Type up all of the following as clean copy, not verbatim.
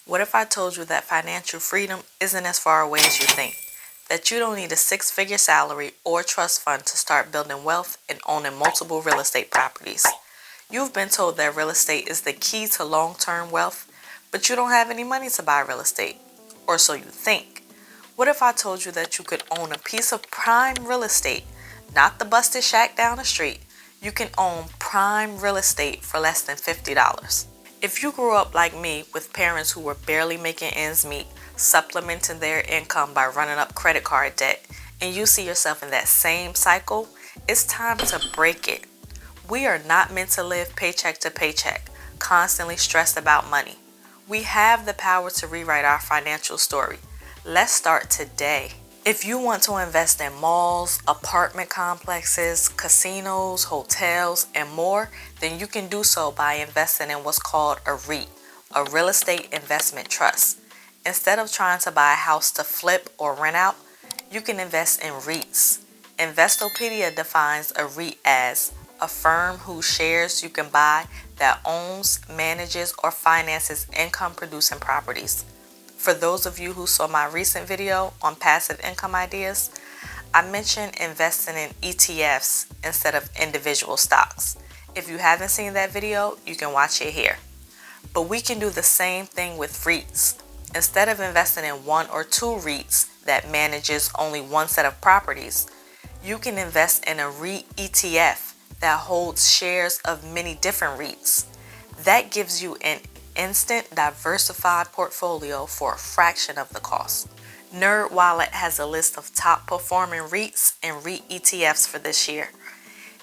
What if I told you that financial freedom isn't as far away as you think? That you don't need a six-figure salary or trust fund to start building wealth and owning multiple real estate properties. You've been told that real estate is the key to long-term wealth, but you don't have any money to buy real estate. Or so you think. What if I told you that you could own a piece of prime real estate, not the busted shack down the street? You can own prime real estate for less than $50. If you grew up like me with parents who were barely making ends meet, supplementing their income by running up credit card debt, and you see yourself in that same cycle, it's time to break it. We are not meant to live paycheck to paycheck, constantly stressed about money. We have the power to rewrite our financial story. Let's start today. If you want to invest in malls, apartment complexes, casinos, hotels, and more, then you can do so by investing in what's called a REIT, a real estate investment trust. Instead of trying to buy a house to flip or rent out, you can invest in REITs. Investopedia defines a REIT as a firm whose shares you can buy that owns, manages, or finances income-producing properties. For those of you who saw my recent video on passive income ideas, I mentioned investing in ETFs instead of individual stocks. If you haven't seen that video, you can watch it here. But we can do the same thing with REITs. Instead of investing in one or two REITs that manages only one set of properties, you can invest in a REIT ETF that holds shares of many different REITs. That gives you an instant diversified portfolio for a fraction of the cost. NerdWallet has a list of top performing REITs and REIT ETFs for this year.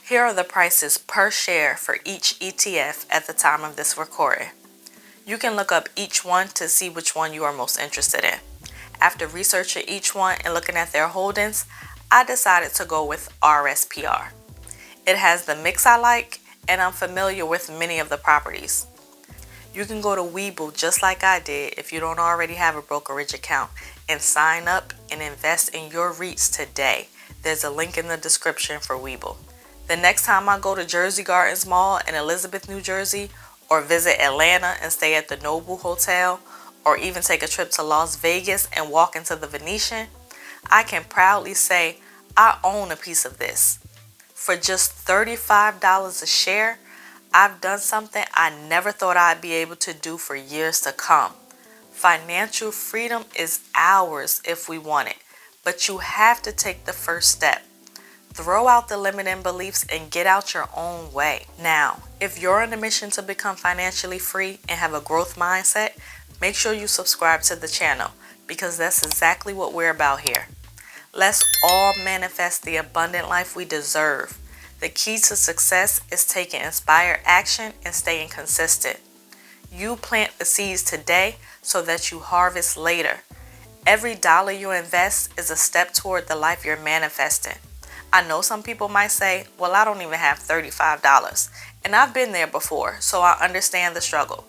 Here are the prices per share for each ETF at the time of this recording. You can look up each one to see which one you are most interested in. After researching each one and looking at their holdings, I decided to go with RSPR. It has the mix I like, and I'm familiar with many of the properties. You can go to Webull just like I did if you don't already have a brokerage account and sign up and invest in your REITs today. There's a link in the description for Webull. The next time I go to Jersey Gardens Mall in Elizabeth, New Jersey, or visit Atlanta and stay at the Noble Hotel, or even take a trip to Las Vegas and walk into the Venetian, I can proudly say I own a piece of this. For just $35 a share, I've done something I never thought I'd be able to do for years to come. Financial freedom is ours if we want it, but you have to take the first step. Throw out the limiting beliefs and get out your own way. Now, if you're on a mission to become financially free and have a growth mindset, make sure you subscribe to the channel because that's exactly what we're about here. Let's all manifest the abundant life we deserve. The key to success is taking inspired action and staying consistent. You plant the seeds today so that you harvest later. Every dollar you invest is a step toward the life you're manifesting. I know some people might say, well, I don't even have $35. And I've been there before, so I understand the struggle.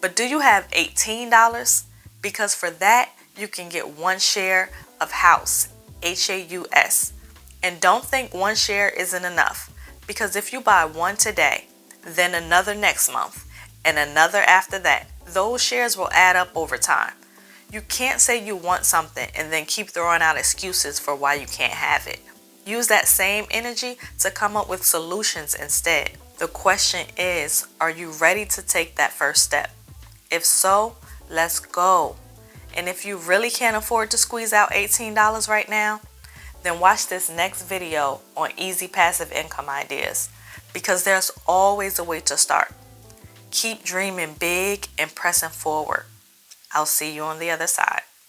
But do you have $18? Because for that, you can get one share of House, HAUS. And don't think one share isn't enough, because if you buy one today, then another next month, and another after that, those shares will add up over time. You can't say you want something and then keep throwing out excuses for why you can't have it. Use that same energy to come up with solutions instead. The question is, are you ready to take that first step? If so, let's go. And if you really can't afford to squeeze out $18 right now, then watch this next video on easy passive income ideas, because there's always a way to start. Keep dreaming big and pressing forward. I'll see you on the other side.